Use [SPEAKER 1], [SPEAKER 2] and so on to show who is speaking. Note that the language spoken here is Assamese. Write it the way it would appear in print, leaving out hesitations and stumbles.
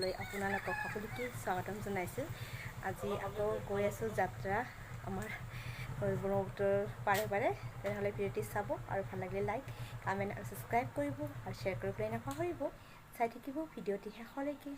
[SPEAKER 1] চেনেললৈ আপোনালোকক সকলোকে স্বাগতম জনাইছোঁ আজি আকৌ গৈ আছোঁ যাত্ৰা আমাৰ ব্ৰহ্মপুত্ৰৰ পাৰে পাৰে তেনেহ'লে ভিডিঅ'টি চাব আৰু ভাল লাগিলে লাইক কমেণ্ট আৰু ছাবস্ক্ৰাইব কৰিব আৰু শ্বেয়াৰ কৰিবলৈ নাপাহৰিব চাই থাকিব ভিডিঅ'টি শেষলৈকে